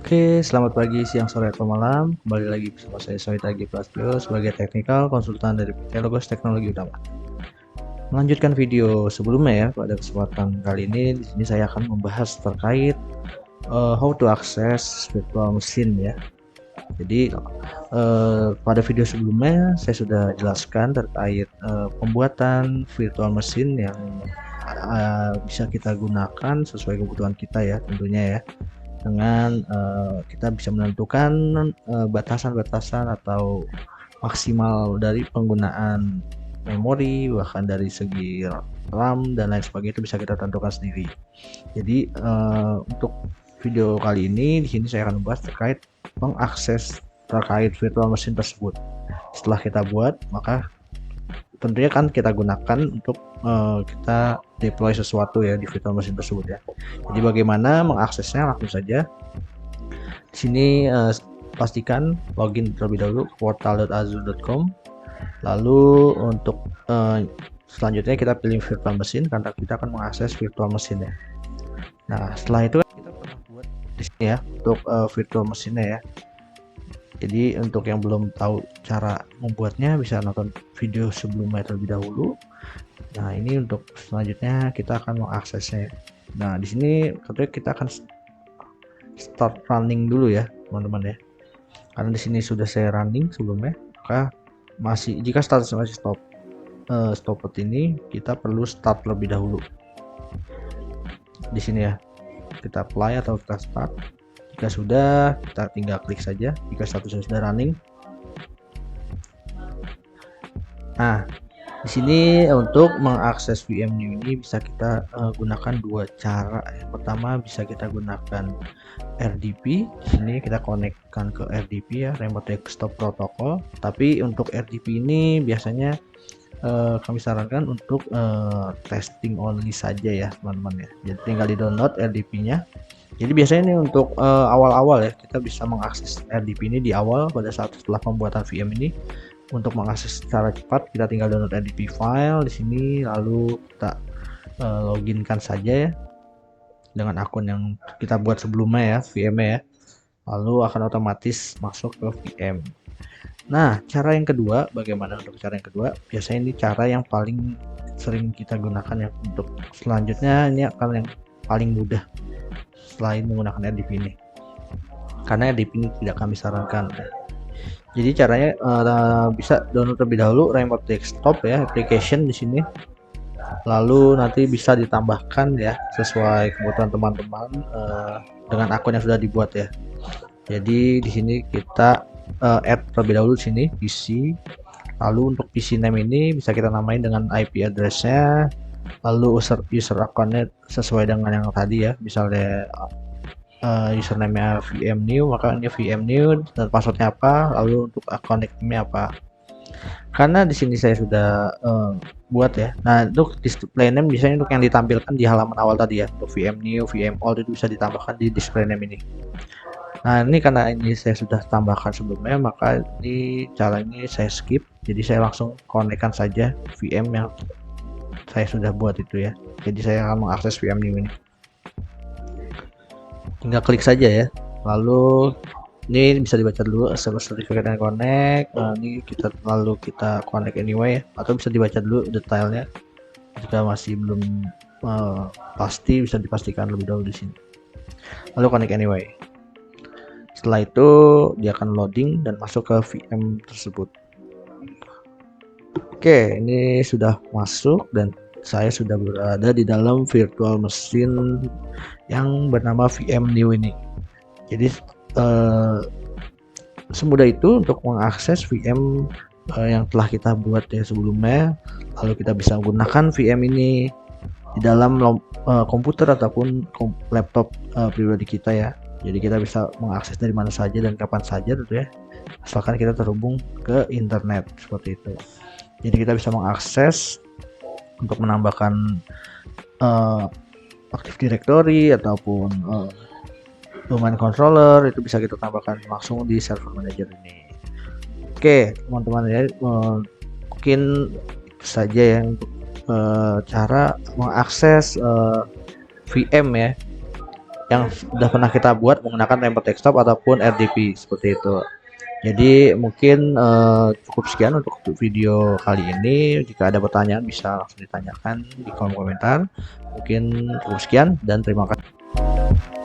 Oke, selamat pagi, siang, sore, atau malam. Kembali lagi bersama saya Sohitagi Prastyo sebagai technical konsultan dari PT Logos Teknologi Utama. Melanjutkan video sebelumnya ya, pada kesempatan kali ini di sini saya akan membahas terkait how to access virtual machine ya. Jadi pada video sebelumnya saya sudah jelaskan terkait pembuatan virtual machine yang bisa kita gunakan sesuai kebutuhan kita ya tentunya ya, dengan kita bisa menentukan batasan-batasan atau maksimal dari penggunaan memori, bahkan dari segi RAM dan lain sebagainya itu bisa kita tentukan sendiri. Jadi untuk video kali ini di sini saya akan membahas terkait mengakses terkait virtual machine tersebut. Setelah kita buat, maka tentunya kan kita gunakan untuk kita deploy sesuatu ya di virtual machine tersebut ya. Jadi bagaimana mengaksesnya? Langsung saja. Di sini pastikan login terlebih dahulu portal.azure.com. Lalu untuk selanjutnya kita pilih virtual machine karena kita akan mengakses virtual machine ya. Nah setelah itu kita pernah buat di sini ya untuk virtual machine-nya ya. Jadi untuk yang belum tahu cara membuatnya bisa nonton video sebelumnya terlebih dahulu. Nah ini untuk selanjutnya kita akan mengaksesnya. Nah di sini tentunya kita akan start running dulu ya teman-teman ya. Karena di sini sudah saya running sebelumnya, maka jika status masih stop ini kita perlu start lebih dahulu. Di sini ya kita apply atau kita start. Jika sudah, kita tinggal klik saja jika statusnya sudah running. Nah, di sini untuk mengakses VM-New ini bisa kita gunakan dua cara. Yang pertama bisa kita gunakan RDP. Di sini kita konekkan ke RDP ya, Remote Desktop Protocol. Tapi untuk RDP ini biasanya kami sarankan untuk testing only saja ya teman-teman ya. Jadi tinggal di-download RDP-nya. Jadi biasanya ini untuk awal-awal ya, kita bisa mengakses RDP ini di awal pada saat setelah pembuatan VM ini. Untuk mengakses secara cepat kita tinggal download RDP file di sini, lalu kita loginkan saja ya dengan akun yang kita buat sebelumnya ya, VM-nya ya. Lalu akan otomatis masuk ke VM. Nah, cara yang kedua, bagaimana untuk cara yang kedua? Biasanya ini cara yang paling sering kita gunakan ya. Untuk selanjutnya ini akan yang paling mudah selain menggunakan RDP ini, karena RDP ini tidak kami sarankan. Jadi caranya bisa download terlebih dahulu Remote Desktop ya, application di sini. Lalu nanti bisa ditambahkan ya sesuai kebutuhan teman-teman dengan akun yang sudah dibuat ya. Jadi di sini kita add terlebih dahulu di sini PC. Lalu untuk PC name ini bisa kita namain dengan IP address-nya. Lalu user account-nya sesuai dengan yang tadi ya, misalnya username-nya VM-New, maka ini VM-New dan password-nya apa, lalu untuk account name-nya apa. Karena di sini saya sudah buat ya. Nah, untuk display name biasanya untuk yang ditampilkan di halaman awal tadi ya, untuk VM-New, VM-Old itu bisa ditambahkan di display name ini. Nah, ini karena ini saya sudah tambahkan sebelumnya, maka ini cara ini saya skip. Jadi saya langsung konekkan saja VM yang saya sudah buat itu ya. Jadi saya akan mengakses VM-New ini. Tinggal klik saja ya. Lalu ini bisa dibaca dulu sertifikat dan connect. Ini lalu kita connect anyway ya. Atau bisa dibaca dulu detailnya. Jika masih belum pasti, bisa dipastikan lebih dahulu di sini. Lalu connect anyway. Setelah itu dia akan loading dan masuk ke VM tersebut. Oke, ini sudah masuk dan saya sudah berada di dalam virtual machine yang bernama VM-New ini. Jadi semudah itu untuk mengakses VM yang telah kita buat ya sebelumnya. Lalu kita bisa menggunakan VM ini di dalam komputer ataupun laptop pribadi kita ya. Jadi kita bisa mengakses dari mana saja dan kapan saja tentu ya, asalkan kita terhubung ke internet seperti itu. Jadi kita bisa mengakses untuk menambahkan Active Directory ataupun domain controller, itu bisa kita tambahkan langsung di server manager ini. Oke teman-teman ya, mungkin itu saja ya untuk cara mengakses VM ya yang sudah pernah kita buat menggunakan remote desktop ataupun RDP seperti itu. Jadi mungkin cukup sekian untuk video kali ini. Jika ada pertanyaan bisa langsung ditanyakan di kolom komentar. Mungkin cukup sekian dan terima kasih.